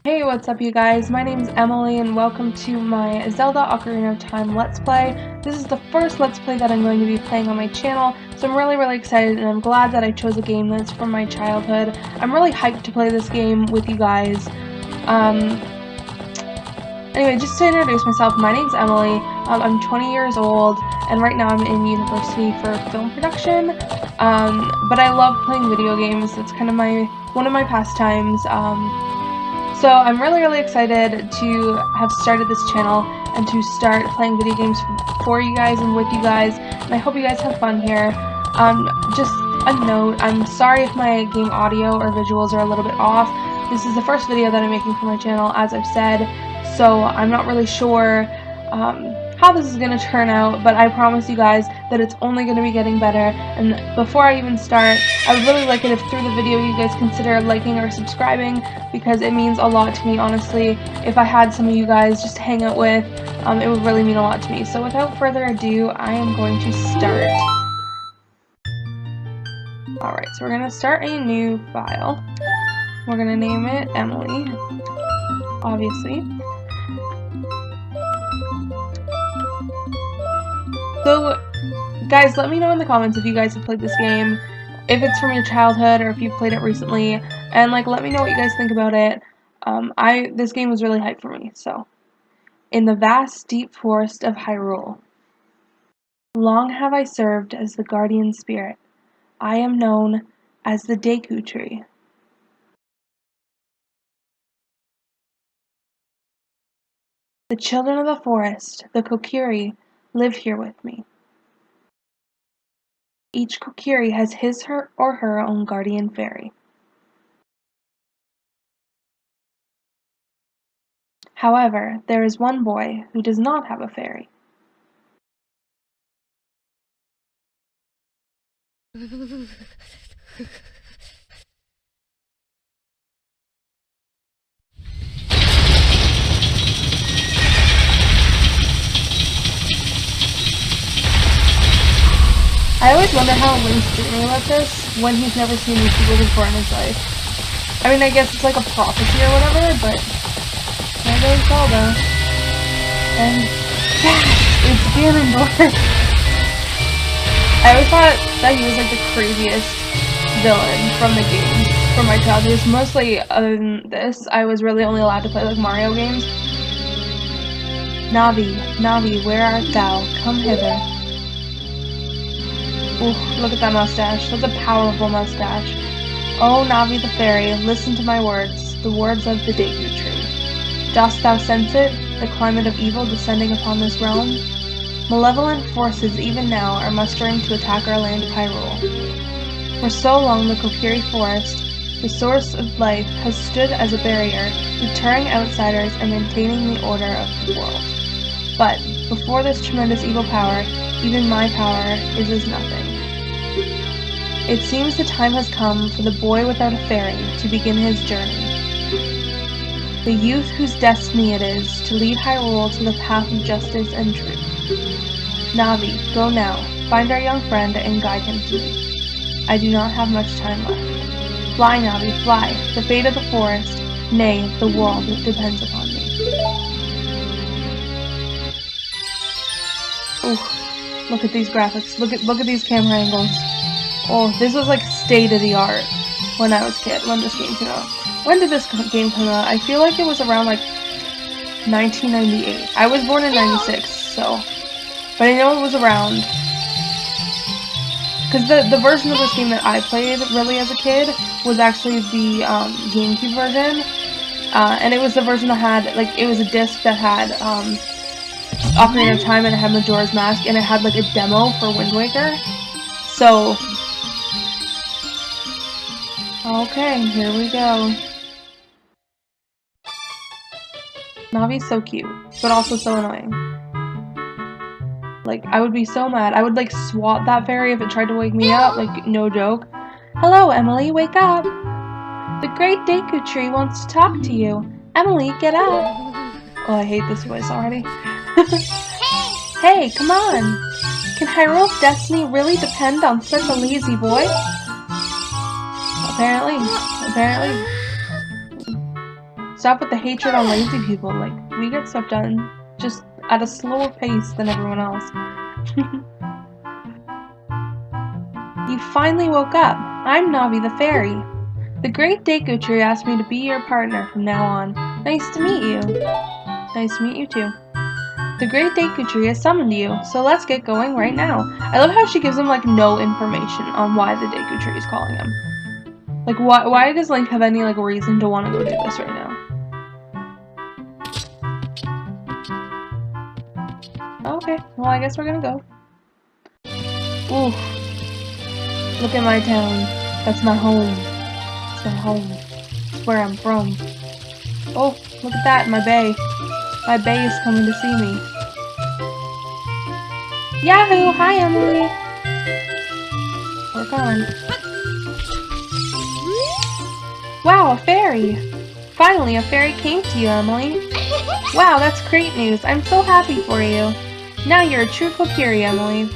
Hey, what's up you guys? My name's Emily and welcome to my Zelda Ocarina of Time Let's Play. This is the first Let's Play that I'm going to be playing on my channel, so I'm really excited and I'm glad that I chose a game that's from my childhood. I'm really hyped to play this game with you guys. Anyway, just to introduce myself, my name's Emily. I'm 20 years old and right now I'm in university for film production. But I love playing video games. It's kind of one of my pastimes. So I'm really excited to have started this channel and to start playing video games for you guys and with you guys, and I hope you guys have fun here. Just a note, I'm sorry if my game audio or visuals are a little bit off. This is the first video that I'm making for my channel, as I've said, so I'm not really sure how this is going to turn out, but I promise you guys that it's only going to be getting better. And before I even start, I would really like it if through the video you guys consider liking or subscribing, because it means a lot to me, honestly. If I had some of you guys just to hang out with, it would really mean a lot to me. So without further ado, I am going to start. Alright, so we're going to start a new file. We're going to name it Emily, obviously. So, guys, let me know in the comments if you guys have played this game, if it's from your childhood or if you've played it recently, and let me know what you guys think about it. This game was really hyped for me. So, in the vast, deep forest of Hyrule, long have I served as the guardian spirit. I am known as the DEKU tree. The children of the forest, the Kokiri, live here with me. Each Kokiri has his or her own guardian fairy. However, there is one boy who does not have a fairy. I always wonder how Link's dreaming about this when he's never seen these people before in his life. I mean, I guess it's like a prophecy or whatever, but there goes Zelda. And it's Ganondorf. I always thought that he was like the craziest villain from the game, from my childhood. Mostly this, I was really only allowed to play like Mario games. Navi, where art thou? Come hither. Ooh, look at that mustache. That's a powerful mustache. Oh, Navi the fairy, listen to my words, the words of the DEKU tree. Dost thou sense it, the climate of evil descending upon this realm? Malevolent forces even now are mustering to attack our land of Hyrule. For so long the Kokiri forest, the source of life, has stood as a barrier, deterring outsiders and maintaining the order of the world. But, before this tremendous evil power, even my power is as nothing. It seems the time has come for the boy without a fairy to begin his journey. The youth whose destiny it is to lead Hyrule to the path of justice and truth. Navi, go now, find our young friend and guide him to me. I do not have much time left. Fly, Navi, fly. The fate of the forest, nay, the world, depends upon me. Ooh, look at these graphics. Look at these camera angles. Oh, this was like state of the art when I was a kid, when this game came out. When did this game come out? I feel like it was around like 1998. I was born in 96, so, but I know it was around. Because the version of this game that I played really as a kid was actually the GameCube version. And it was the version that had, like, it was a disc that had Ocarina of Time and it had Majora's Mask and it had like a demo for Wind Waker. So, okay, here we go. Navi's so cute, but also so annoying. Like, I would be so mad. I would like swat that fairy if it tried to wake me up, like, no joke. Hello, Emily, wake up! The great DEKU tree wants to talk to you. Emily, get up! Oh, I hate this voice already. Hey, come on! Can Hyrule's destiny really depend on such a lazy boy? Apparently. Stop with the hatred on lazy people. Like, we get stuff done just at a slower pace than everyone else. You finally woke up. I'm Navi the fairy. The great DEKU tree asked me to be your partner from now on. Nice to meet you. Nice to meet you too. The great DEKU tree has summoned you, so let's get going right now. I love how she gives him, like, no information on why the DEKU tree is calling him. Like, why does Link have any, like, reason to want to go do this right now? Okay, well, I guess we're gonna go. Ooh. Look at my town. That's my home. It's my home. It's where I'm from. Oh, look at that, my bay. My bay is coming to see me. Yahoo! Hi, Emily! We're gone. Wow, a fairy! Finally, a fairy came to you, Emily. Wow, that's great news. I'm so happy for you. Now you're a true Kokiri, Emily.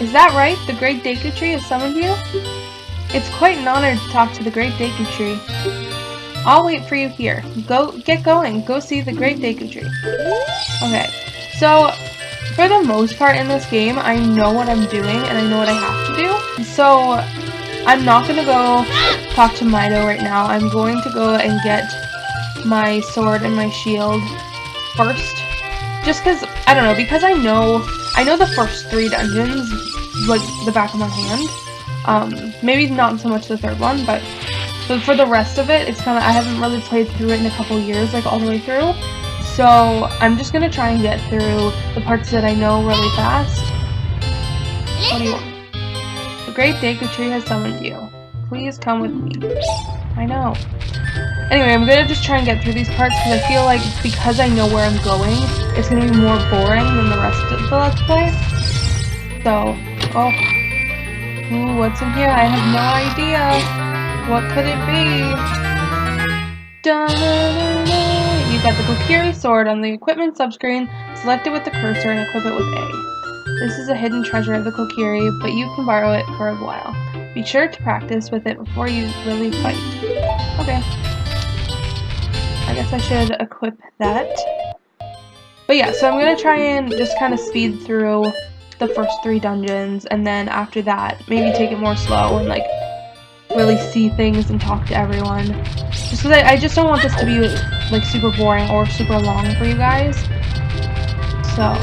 Is that right? The great DEKU tree has summoned you? It's quite an honor to talk to the great DEKU tree. I'll wait for you here. Get going. Go see the great DEKU tree. Okay, so for the most part in this game, I know what I'm doing and I know what I have to do. So I'm not gonna go talk to Mido right now. I'm going to go and get my sword and my shield first. Just because, I don't know, because I know the first 3 dungeons like the back of my hand. Maybe not so much the 3rd one, but for the rest of it, it's kind of, I haven't really played through it in a couple years, like all the way through. So I'm just gonna try and get through the parts that I know really fast. What do you want? The great DEKU tree has summoned you. Please come with me. I know. Anyway, I'm gonna just try and get through these parts because I feel like because I know where I'm going, it's gonna be more boring than the rest of the Let's Play. So, oh. Ooh, what's in here? I have no idea. What could it be? Dun-dun-dun-dun. You got the Kokiri sword on the equipment subscreen. Select it with the cursor and equip it with A. This is a hidden treasure of the Kokiri, but you can borrow it for a while. Be sure to practice with it before you really fight. Okay. I guess I should equip that. But yeah, so I'm gonna try and just kind of speed through the first 3 dungeons, and then after that, maybe take it more slow and like really see things and talk to everyone. Just because I just don't want this to be like super boring or super long for you guys. So.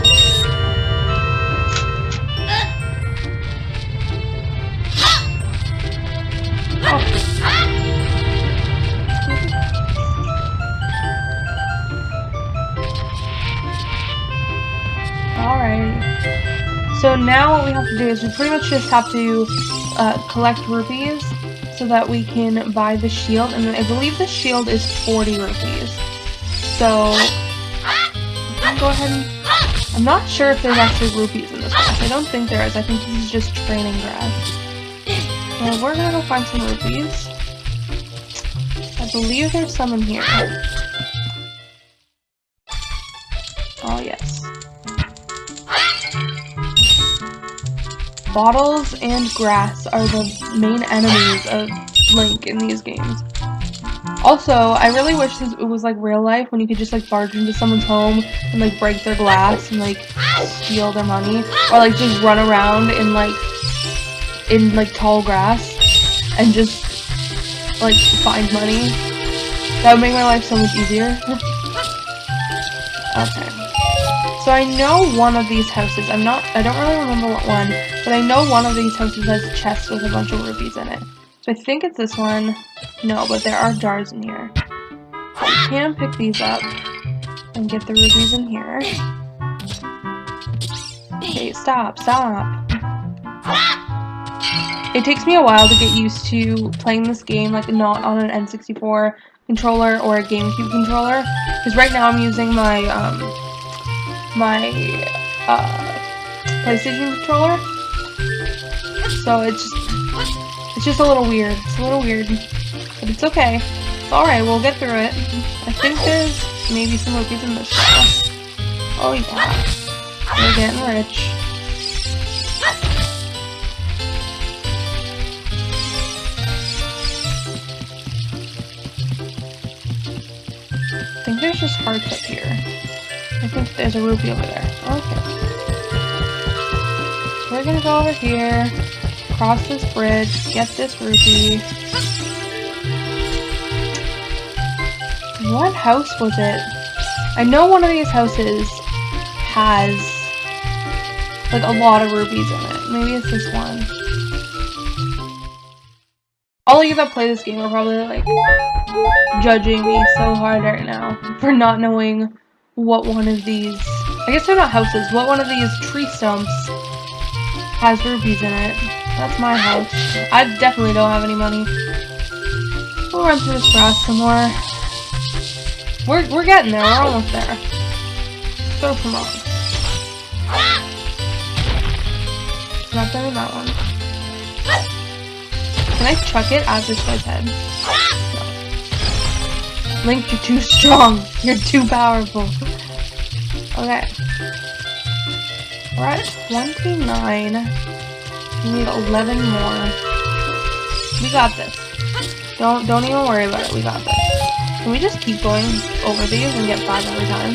Alrighty. So now what we have to do is we pretty much just have to collect rupees so that we can buy the shield, and I believe the shield is 40 rupees. So we can go ahead and... I'm not sure if there's actually rupees in this class. I don't think there is. I think this is just training grass. So we're gonna go find some rupees. I believe there's some in here. Oh yes. Bottles and grass are the main enemies of Link in these games. Also, I really wish it was like real life when you could just like barge into someone's home and like break their glass and like steal their money, or like just run around in like tall grass and just like find money. That would make my life so much easier. Okay. So I know one of these houses, I don't really remember what one, but I know one of these houses has a chest with a bunch of rupees in it. So I think it's this one. No, but there are jars in here. So we can pick these up and get the rupees in here. Okay, stop. It takes me a while to get used to playing this game, like not on an N64 controller or a GameCube controller, because right now I'm using my PlayStation controller, so it's just a little weird. It's a little weird, but it's okay. It's alright, we'll get through it. I think there's maybe some rupees in this stuff. Oh yeah, we're getting rich. I think there's just hearts up here. I think there's a rupee over there. Okay. So we're gonna go over here, cross this bridge, get this rupee. What house was it? I know one of these houses has like a lot of rupees in it. Maybe it's this one. All of you that play this game are probably like judging me so hard right now for not knowing what one of these, I guess they're not houses, what one of these tree stumps has rupees in it. That's my house. I definitely don't have any money. We'll run through this grass some more. We're getting there, we're almost there. Throw some rocks. Not done with that one. Can I chuck it at this guy's head? No. Link, you're too strong. You're too powerful. Okay. We're at 29. We need 11 more. We got this. Don't even worry about it. We got this. Can we just keep going over these and get 5 every time?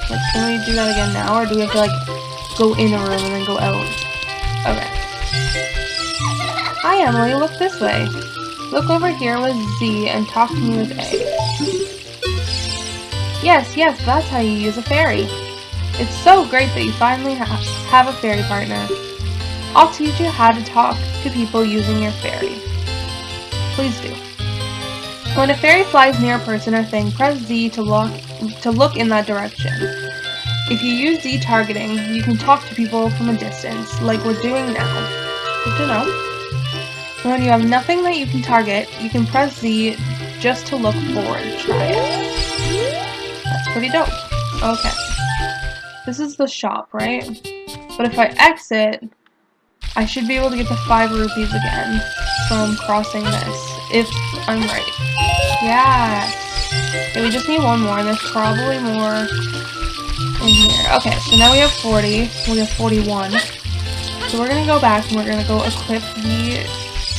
Like, can we do that again now, or do we have to like go in a room and then go out? Okay. Hi Emily, look this way. Look over here with Z and talk to me with A. Yes, that's how you use a fairy. It's so great that you finally have a fairy partner. I'll teach you how to talk to people using your fairy. Please do. When a fairy flies near a person or thing, press Z to look in that direction. If you use Z targeting, you can talk to people from a distance, like we're doing now. Good to know. When you have nothing that you can target, you can press Z just to look forward. Try it. That's pretty dope. Okay. This is the shop, right? But if I exit, I should be able to get the 5 rupees again from crossing this, if I'm right. Yes! Okay, we just need one more. There's probably more in here. Okay, so now we have 40. We have 41. So we're gonna go back and we're gonna go equip the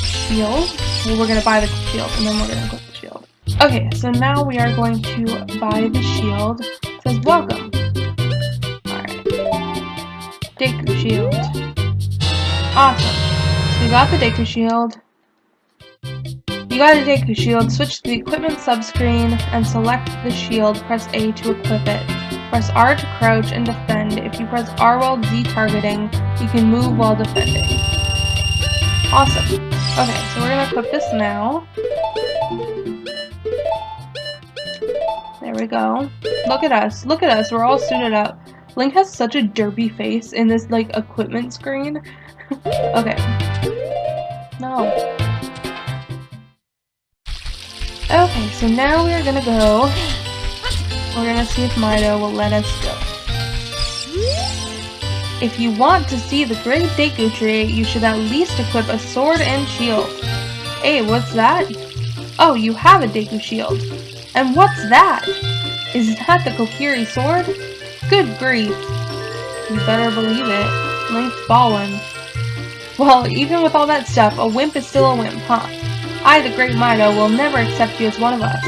shield. Well, we're gonna buy the shield and then we're gonna equip the shield. Okay, so now we are going to buy the shield. It says welcome. Alright. DEKU shield. Awesome. So we got the DEKU shield. You got a DEKU shield, switch to the equipment subscreen and select the shield, press A to equip it. Press R to crouch and defend. If you press R while Z targeting, you can move while defending. Awesome. Okay, so we're gonna equip this now. There we go. Look at us, we're all suited up. Link has such a derpy face in this like equipment screen. Okay. No. Okay, so now we are gonna go. We're gonna see if Mido will let us go. If you want to see the great DEKU tree, you should at least equip a sword and shield. Hey, what's that? Oh, you have a DEKU shield. And what's that? Is that the Kokiri sword? Good grief. You better believe it. Link's ballin'. Well, even with all that stuff, a wimp is still a wimp, huh? I, the great Mido, will never accept you as one of us.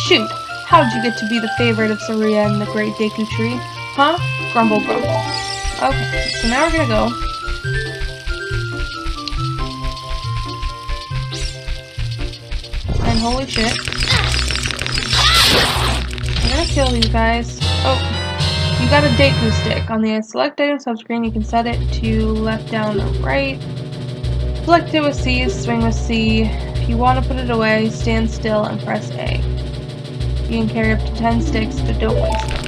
Shoot, how'd you get to be the favorite of Saria and the great DEKU tree? Huh? Grumble, grumble. Okay, so now we're gonna go. And holy shit. I'm gonna kill these guys. Oh, you got a DEKU stick. On the select item subscreen, you can set it to left, down, or right. Select it with C, swing with C. If you want to put it away, stand still and press A. You can carry up to 10 sticks, but don't waste them.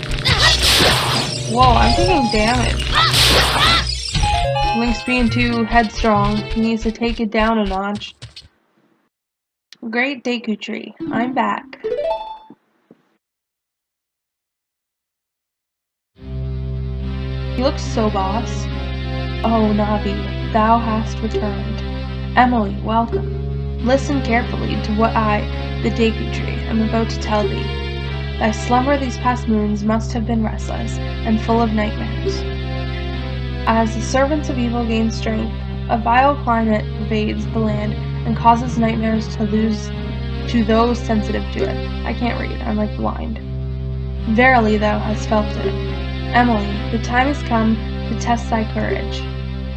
Whoa, I'm taking damage. Link's being too headstrong. He needs to take it down a notch. Great DEKU tree. I'm back. He looks so boss. Oh, Navi, thou hast returned. Emily, welcome. Listen carefully to what I, the DEKU tree, am about to tell thee. Thy slumber these past moons must have been restless and full of nightmares. As the servants of evil gain strength, a vile climate pervades the land and causes nightmares to lose to those sensitive to it. I can't read, I'm like blind. Verily thou hast felt it. Emily, the time has come to test thy courage.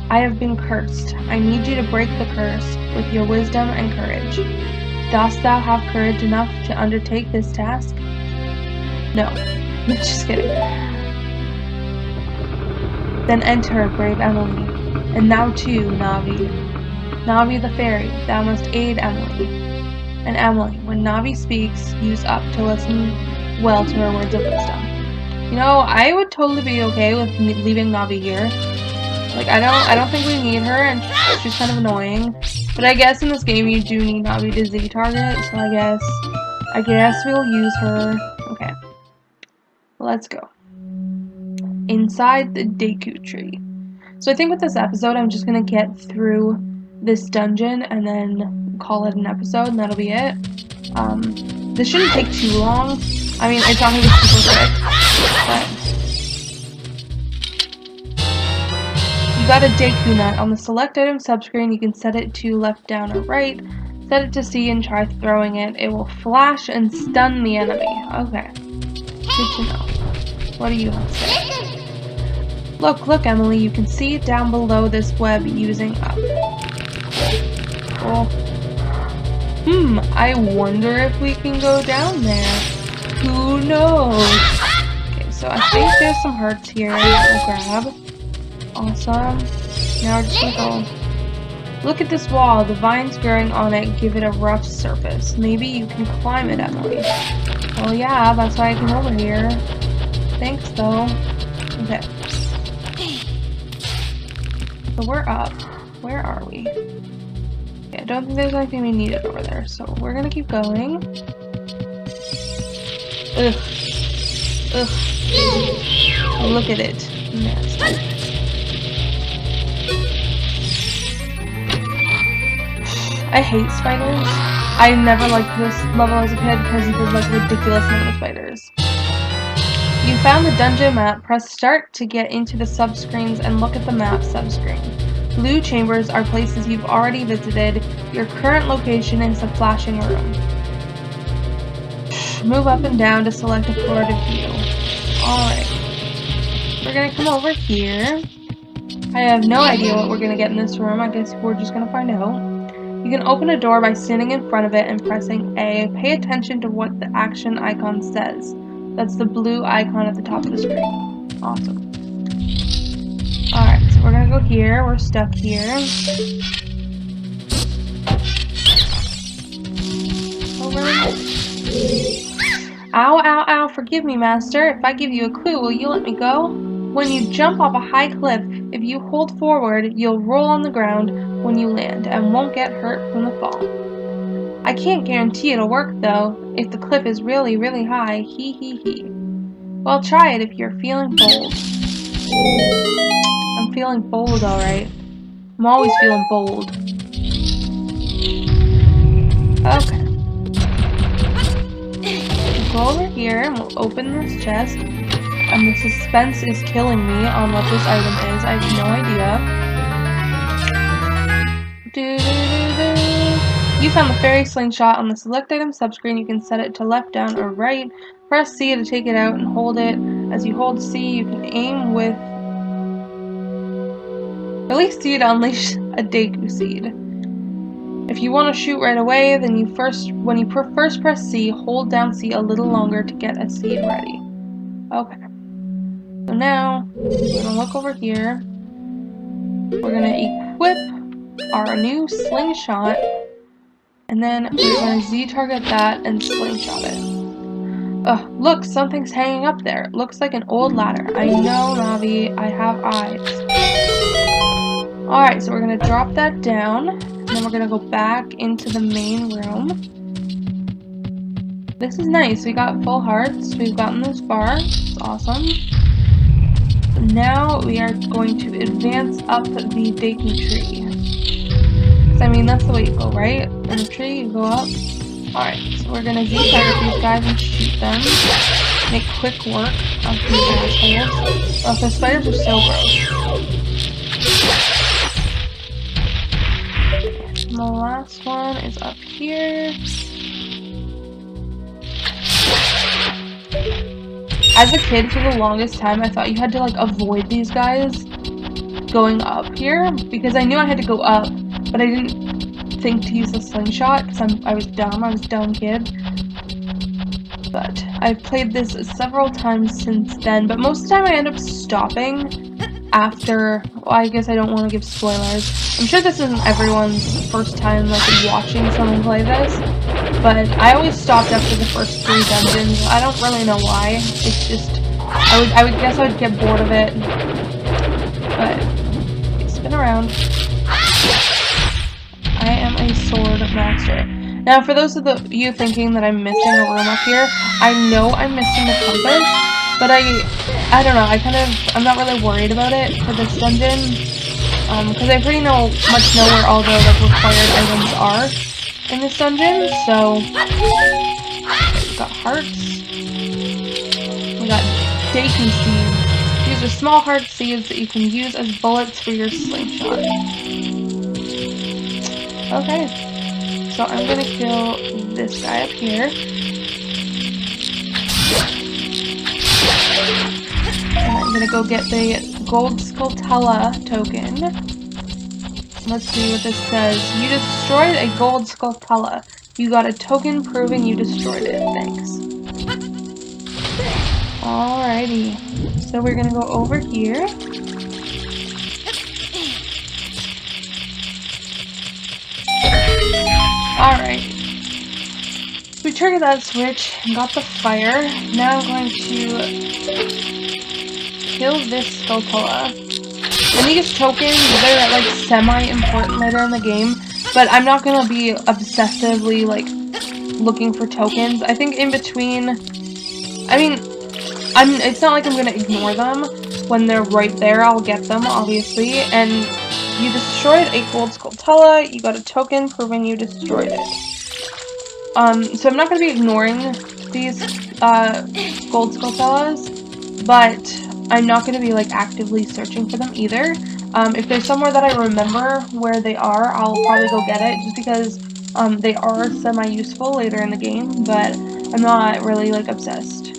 I have been cursed. I need you to break the curse with your wisdom and courage. Dost thou have courage enough to undertake this task? No. Just kidding. Then enter, brave Emily, and thou too, Navi. Navi the fairy, thou must aid Emily. And Emily, when Navi speaks, use up to listen well to her words of wisdom. You know, I would totally be okay with leaving Navi here. Like, I don't think we need her, and she's kind of annoying. But I guess in this game you do need Navi to Z target, so I guess we'll use her. Okay. Let's go. Inside the DEKU tree. So I think with this episode, I'm just gonna get through this dungeon and then call it an episode, and that'll be it. This shouldn't take too long. I mean, it's not gonna be super quick, but you got a DEKU nut. On the select item subscreen, you can set it to left, down, or right. Set it to C and try throwing it. It will flash and stun the enemy. Okay. Good to know. What do you have to say? Look, Emily, you can see it down below this web using up. Cool. I wonder if we can go down there. Who knows? Okay, so I think there's some hearts here we'll grab. Awesome. Now we're just gonna go. Look at this wall. The vines growing on it give it a rough surface. Maybe you can climb it, Emily. Well, yeah, that's why I came over here. Thanks, though. Okay. So we're up. Where are we? Yeah, I don't think there's anything we needed over there, so we're gonna keep going. Ugh. Look at it. Nasty. I hate spiders. I never liked this level as a kid because of the ridiculous amount of spiders. You found the dungeon map. Press start to get into the subscreens and look at the map subscreen. Blue chambers are places you've already visited. Your current location is the flashing room. Move up and down to select a floated view. Alright. We're gonna come over here. I have no idea what we're gonna get in this room. I guess we're just gonna find out. You can open a door by standing in front of it and pressing A. Pay attention to what the action icon says. That's the blue icon at the top of the screen. Awesome. Alright, so we're gonna go here. We're stuck here. Over. Ow, forgive me, master. If I give you a clue, will you let me go? When you jump off a high cliff, if you hold forward, you'll roll on the ground when you land and won't get hurt from the fall. I can't guarantee it'll work, though, if the cliff is really, really high. Hee. Well, try it if you're feeling bold. I'm feeling bold, alright. I'm always feeling bold. Okay. We'll go over here and we'll open this chest. And the suspense is killing me on what this item is. I have no idea. You found the fairy slingshot. On the select item subscreen, you can set it to left, down, or right. Press C to take it out and hold it. As you hold C, you can aim with... Release C to unleash a DEKU seed. If you want to shoot right away, then when you first press C, hold down C a little longer to get a seed ready. Okay. So now, we're gonna look over here. We're gonna equip our new slingshot. And then we're gonna Z-target that and slingshot it. Look, something's hanging up there. It looks like an old ladder. I know, Navi, I have eyes. Alright, so we're gonna drop that down. And then we're gonna go back into the main room. This is nice. We got full hearts. We've gotten this far. It's awesome. Now we are going to advance up the DEKU tree. I mean, that's the way you go, right? In the tree, you go up. Alright, so we're gonna Z-target these guys and shoot them. Make quick work of these assholes. Oh, the spiders are so gross. And the last one is up here. as a kid, for the longest time, I thought you had to, like, avoid these guys going up here, because I knew I had to go up, but I didn't think to use the slingshot, because I was dumb. I was a dumb kid. But I've played this several times since then, but most of the time I end up stopping after, well, I guess I don't want to give spoilers. I'm sure this isn't everyone's first time, like, watching someone play this, but I always stopped after the first 3 dungeons. I don't really know why. It's just, I would guess I would get bored of it, but spin around. I am a sword master. Now, for those of you thinking that I'm missing a room up here, I know I'm missing the compass, but I don't know, I'm not really worried about it for this dungeon, because I pretty much know where all the, like, required items are in this dungeon, so, okay, we got hearts, we got DEKU seeds. These are small heart seeds that you can use as bullets for your slingshot. Okay. So I'm gonna kill this guy up here. And I'm gonna go get the gold Skulltula token. Let's see what this says. You destroyed a gold Skulltula. You got a token proving you destroyed it. Thanks. Alrighty. So we're gonna go over here. Alright. We triggered that switch and got the fire. Now I'm going to kill this Skulltula. And these tokens, they're, like, semi-important later in the game, but I'm not gonna be obsessively, like, looking for tokens. I think in between, I mean, it's not like I'm gonna ignore them. When they're right there, I'll get them, obviously, and you destroyed a gold Skulltula, you got a token proving you destroyed it. So I'm not going to be ignoring these gold Skulltulas, but I'm not going to be, like, actively searching for them either. If there's somewhere that I remember where they are, I'll probably go get it, just because they are semi-useful later in the game, but I'm not really, like, obsessed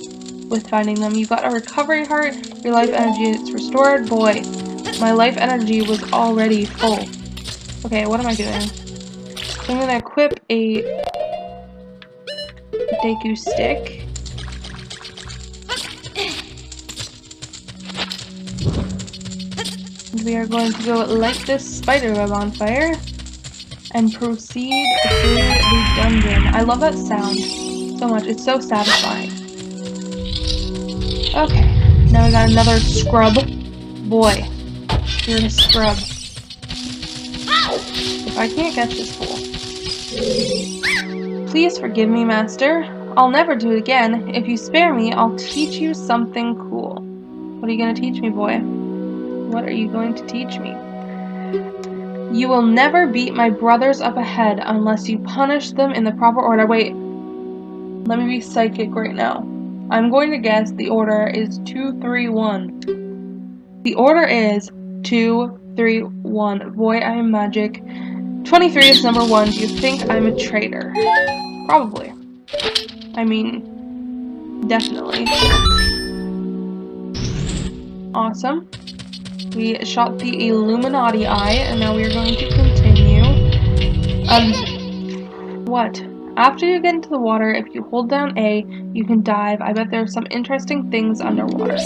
with finding them. You got a recovery heart, your life energy is restored. Boy, my life energy was already full. Okay, what am I doing? So I'm gonna equip a DEKU stick. And we are going to go light this spider web on fire and proceed through the dungeon. I love that sound so much. It's so satisfying. Okay, now we got another scrub. Boy, you're a scrub. If I can't catch this fool. Please forgive me, Master. I'll never do it again. If you spare me, I'll teach you something cool. What are you going to teach me, boy? What are you going to teach me? You will never beat my brothers up ahead unless you punish them in the proper order. Wait, let me be psychic right now. I'm going to guess the order is 2, 3, 1. The order is 2, 3, 1. Boy, I am magic. 23 is number 1. Do you think I'm a traitor? Probably. I mean, definitely. Awesome. We shot the Illuminati eye, and now we are going to continue. What? After you get into the water, if you hold down A, you can dive. I bet there are some interesting things underwater.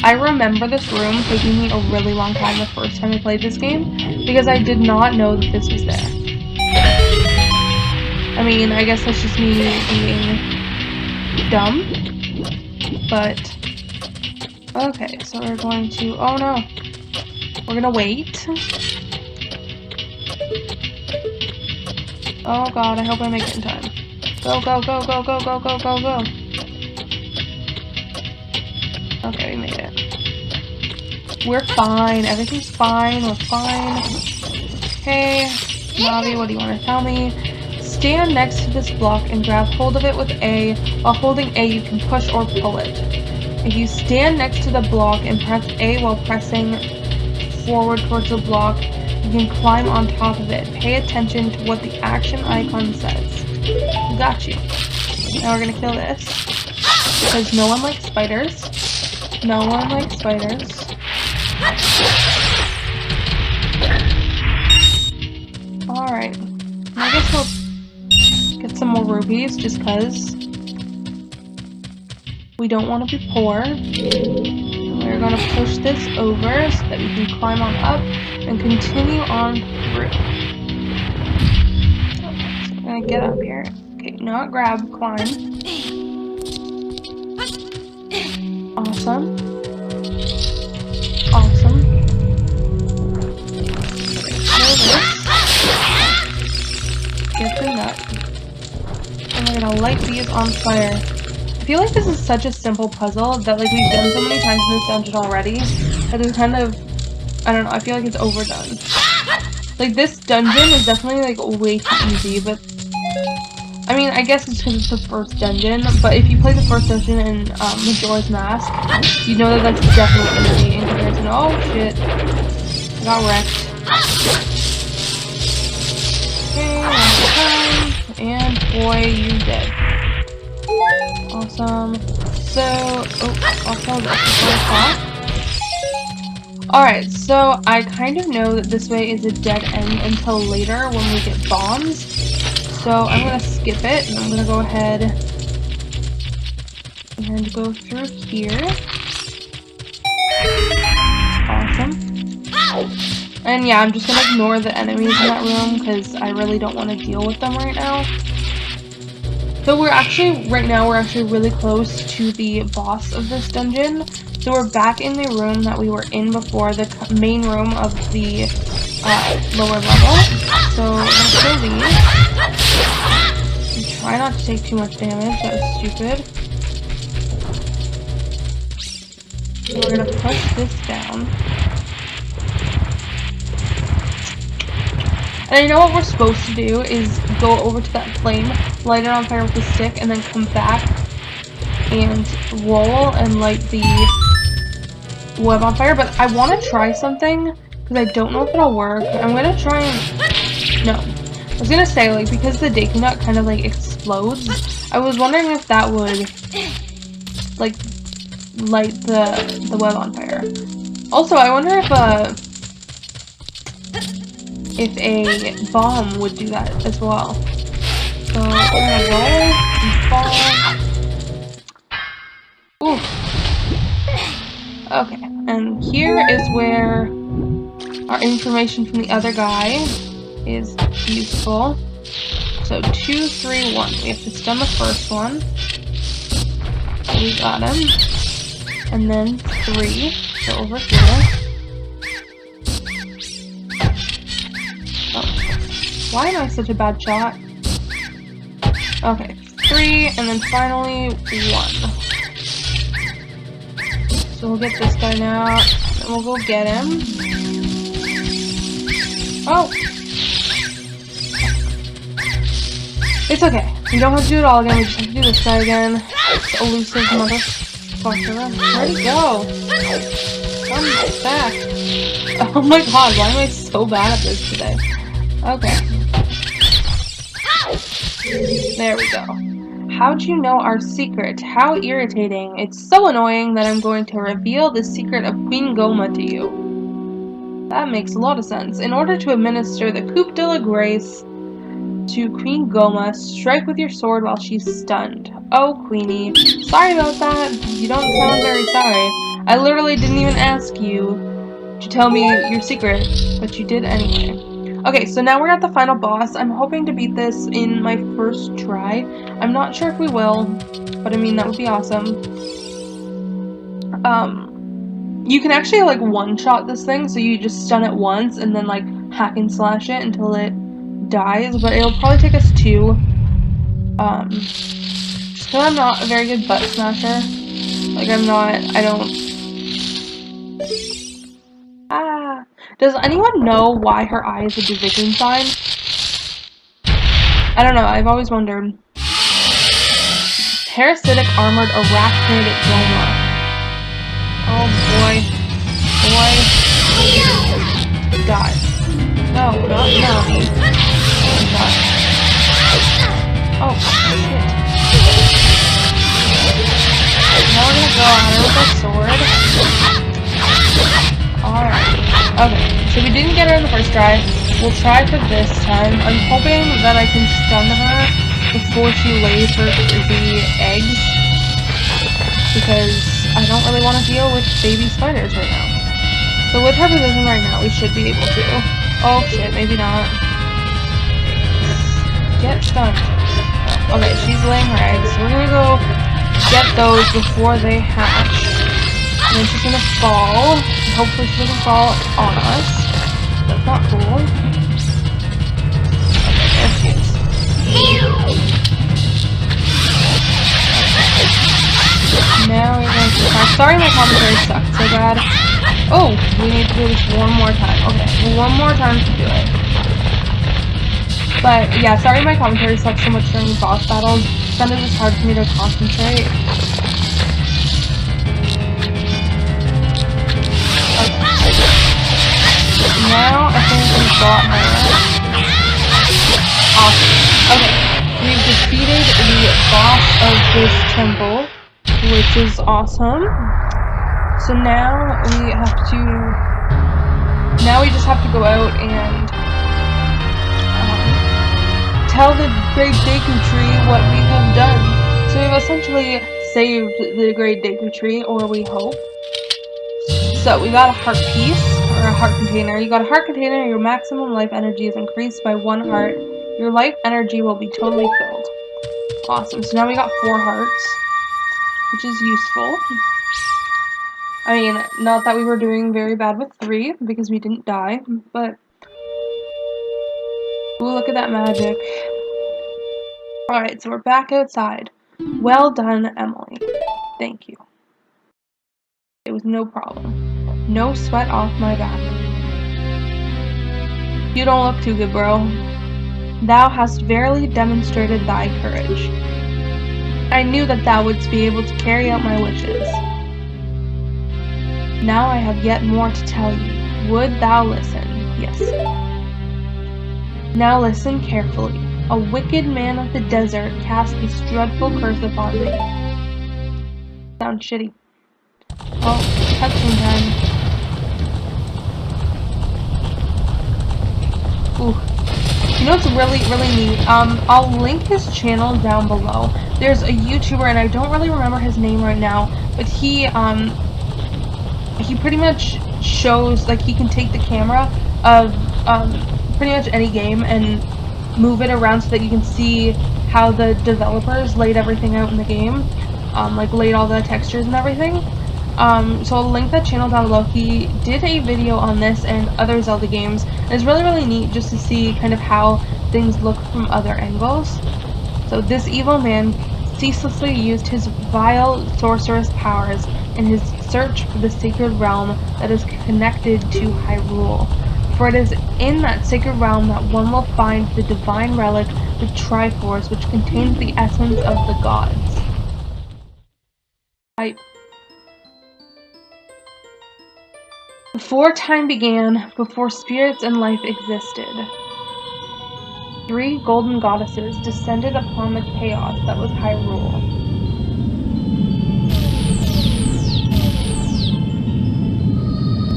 I remember this room taking me a really long time the first time I played this game, because I did not know that this was there. I mean, I guess that's just me being dumb, but... Okay, so we're going to... Oh no! We're gonna wait. Oh god, I hope I make it in time. Go, go, go, go, go, go, go, go, go. Okay, we made it. We're fine. Everything's fine. We're fine. Okay. Navi, what do you want to tell me? Stand next to this block and grab hold of it with A. While holding A, you can push or pull it. If you stand next to the block and press A while pressing forward towards the block, you can climb on top of it. Pay attention to what the action icon says. Got you. Now we're gonna kill this. because no one likes spiders. No one likes spiders. Alright. I guess we'll get some more rupees just because we don't want to be poor. We're going to push this over so that we can climb on up and continue on through. Okay, so I'm going to get up here. Okay, not grab, climb. Awesome. Awesome. Get the nut. And we're gonna light these on fire. I feel like this is such a simple puzzle that like we've done so many times in this dungeon already that it's kind of, I don't know, I feel like it's overdone. Like this dungeon is definitely like way too easy, but I mean, I guess it's because it's the first dungeon, but if you play the first dungeon in Majora's Mask, you know that that's definitely easy in comparison. Oh shit. I got wrecked. Okay, and boy, you dead. Awesome. So, also alright, so I kind of know that this way is a dead end until later when we get bombs. So I'm gonna skip it, and I'm gonna go ahead and go through here. Awesome. And yeah, I'm just gonna ignore the enemies in that room because I really don't want to deal with them right now. So right now we're actually really close to the boss of this dungeon. So we're back in the room that we were in before, the main room of the lower level. So we're gonna kill these. And try not to take too much damage, that was stupid. So we're gonna push this down. And I know what we're supposed to do is go over to that flame, light it on fire with the stick, and then come back and roll and light the web on fire. But I want to try something because I don't know if it'll work. I'm going to try and... No. I was going to say, like, because the DEKU nut kind of, like, explodes, I was wondering if that would, like, light the web on fire. Also, I wonder if a bomb would do that as well. So we're gonna roll and fall. Ooh. Okay, and here is where our information from the other guy is useful. So 2, 3, 1. We have to stun the first one. We got him. And then 3. So over here. Why am I such a bad shot? Okay, 3, and then finally 1. So we'll get this guy now, and we'll go get him. Oh! It's okay. We don't have to do it all again, we just have to do this guy again. This elusive motherfucker. Where'd he go? Come back. Oh my god, why am I so bad at this today? Okay. There we go. How'd you know our secret? How irritating. It's so annoying that I'm going to reveal the secret of Queen Goma to you. That makes a lot of sense. In order to administer the Coup de la Grace to Queen Goma, strike with your sword while she's stunned. Oh, Queenie. Sorry about that. You don't sound very sorry. I literally didn't even ask you to tell me your secret, but you did anyway. Okay, so now we're at the final boss. I'm hoping to beat this in my first try. I'm not sure if we will, but I mean, that would be awesome. You can actually, like, one-shot this thing, so you just stun it once, and then, like, hack and slash it until it dies, but it'll probably take us 2. Just because I'm not a very good butt smasher. Like, I don't... Does anyone know why her eye is a division sign? I don't know, I've always wondered. Parasitic armored arachnid Goma. Oh boy. Die. No, not Melanie. Die. Oh, shit. Okay, so we didn't get her in the first try. We'll try for this time. I'm hoping that I can stun her before she lays her crazy eggs, because I don't really want to deal with baby spiders right now. So with her position right now, we should be able to. Oh shit, maybe not. Get stunned. Oh, okay, she's laying her eggs, so we're gonna go get those before they hatch. And then she's gonna fall. Hopefully she doesn't fall on us. That's not cool. Okay, there she is. Now we're going to attack. Sorry my commentary sucked so bad. Oh, we need to do this one more time. Okay, one more time to do it. But yeah, sorry my commentary sucks so much during boss battles. Sometimes it's hard for me to concentrate. Now I think we've got her. Awesome. Okay, we've defeated the boss of this temple, which is awesome. So now we just have to go out and tell the Great Deku Tree what we have done. So we've essentially saved the Great Deku Tree, or we hope. So we got a heart piece, or a heart container. You got a heart container, your maximum life energy is increased by 1 heart. Your life energy will be totally filled. Awesome, so now we got 4 hearts, which is useful. I mean, not that we were doing very bad with 3, because we didn't die, but... Ooh, look at that magic. Alright, so we're back outside. Well done, Emily. Thank you. It was no problem. No sweat off my back. You don't look too good, bro. Thou hast verily demonstrated thy courage. I knew that thou wouldst be able to carry out my wishes. Now I have yet more to tell you. Would thou listen? Yes. Now listen carefully. A wicked man of the desert cast this dreadful curse upon me. Sounds shitty. Well, cutscene time. Ooh. You know what's really neat? I'll link his channel down below. There's a YouTuber, and I don't really remember his name right now, but he pretty much shows, like, he can take the camera of, pretty much any game and move it around so that you can see how the developers laid everything out in the game, like, laid all the textures and everything. So I'll link that channel down below. He did a video on this and other Zelda games, and it's really neat just to see kind of how things look from other angles. So this evil man ceaselessly used his vile sorceress powers in his search for the sacred realm that is connected to Hyrule. For it is in that sacred realm that one will find the divine relic, the Triforce, which contains the essence of the gods. Before time began, before spirits and life existed, 3 golden goddesses descended upon the chaos that was Hyrule.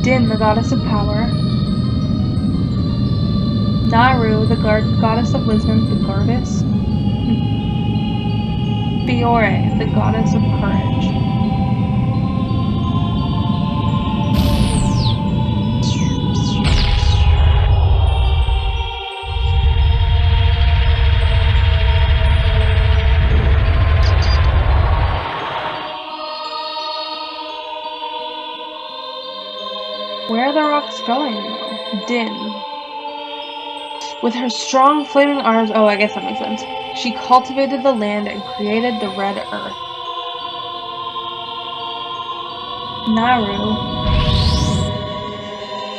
Din, the goddess of power. Naru, the goddess of wisdom, the Garvis. Fiore, the goddess of courage. Where are the rocks going, though? Din. With her strong flaming arms, oh, I guess that makes sense. She cultivated the land and created the red earth. Naru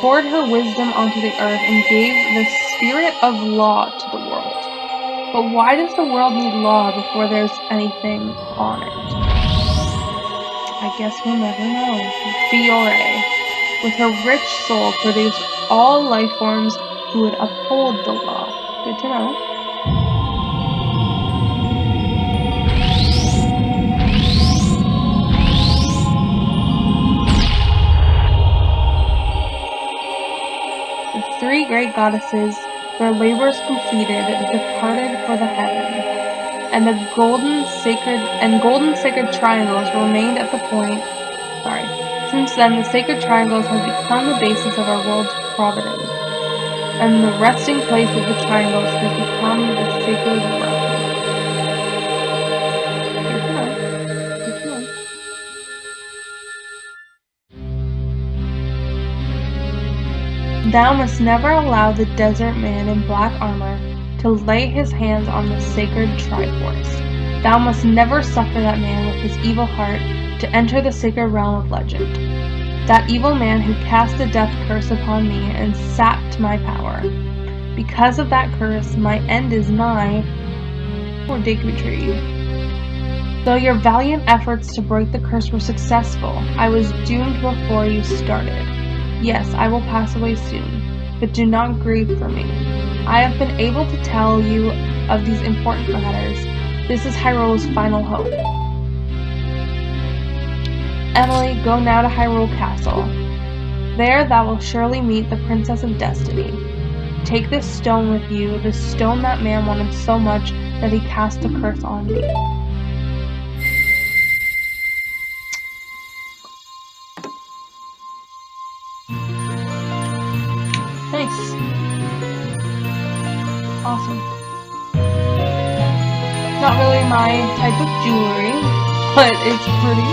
poured her wisdom onto the earth and gave the spirit of law to the world. But why does the world need law before there's anything on it? I guess we'll never know. Fiore, with her rich soul, produced all life forms who would uphold the law. Good to know. goddesses, their labors completed, departed for the heaven, and the golden sacred triangles remained at the point. Since then, the sacred triangles have become the basis of our world's providence, and the resting place of the triangles has become the sacred realm. Thou must never allow the desert man in black armor to lay his hands on the sacred Triforce. Thou must never suffer that man with his evil heart to enter the sacred realm of legend. That evil man who cast the death curse upon me and sapped my power. Because of that curse, my end is nigh. Poor DEKU tree. Though your valiant efforts to break the curse were successful, I was doomed before you started. Yes, I will pass away soon, but do not grieve for me. I have been able to tell you of these important matters. This is Hyrule's final hope. Emily, go now to Hyrule Castle. There thou wilt surely meet the Princess of Destiny. Take this stone with you, the stone that man wanted so much that he cast the curse on me. Nice. Awesome. Not really my type of jewelry, but it's pretty.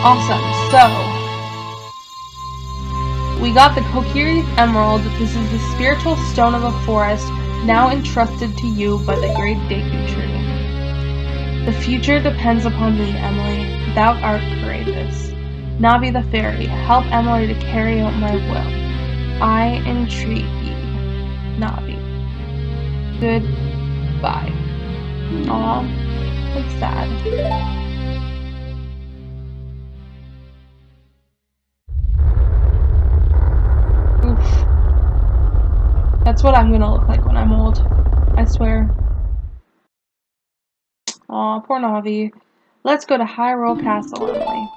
Awesome. So, we got the Kokiri's Emerald. This is the spiritual stone of a forest, now entrusted to you by the great DEKU tree. The future depends upon thee, Emily. Thou art courageous. Navi the fairy, help Emily to carry out my will. I entreat ye, Navi. Goodbye. Aw, that's sad. Oof. That's what I'm gonna look like when I'm old. I swear. Aw, poor Navi. Let's go to Hyrule Castle, Emily.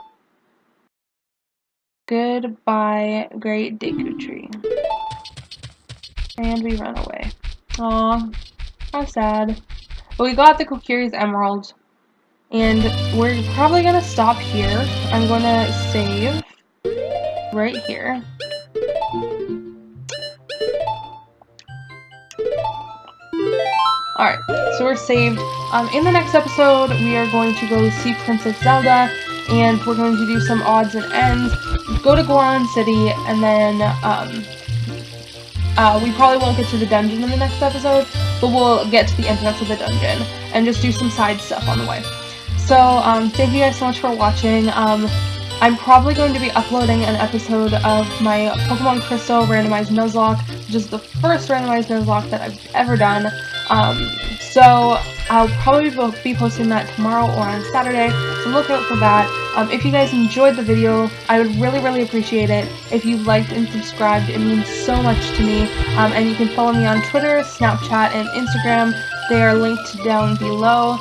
Goodbye, great DEKU tree. And we run away. Aw, how sad. But we got the Kokiri's Emerald. And we're probably gonna stop here. I'm gonna save right here. Alright, so we're saved. In the next episode, we are going to go see Princess Zelda, and we're going to do some odds and ends, go to Goron City, and then, we probably won't get to the dungeon in the next episode, but we'll get to the entrance of the dungeon, and just do some side stuff on the way. So, thank you guys so much for watching. I'm probably going to be uploading an episode of my Pokemon Crystal randomized Nuzlocke, which is the first randomized Nuzlocke that I've ever done. So I'll probably be posting that tomorrow or on Saturday, so look out for that. If you guys enjoyed the video, I would really appreciate it if you liked and subscribed. It means so much to me. And you can follow me on Twitter, Snapchat, and Instagram. They are linked down below.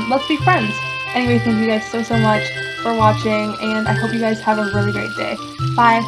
Let's be friends. Anyway, thank you guys so much for watching, and I hope you guys have a really great day. Bye!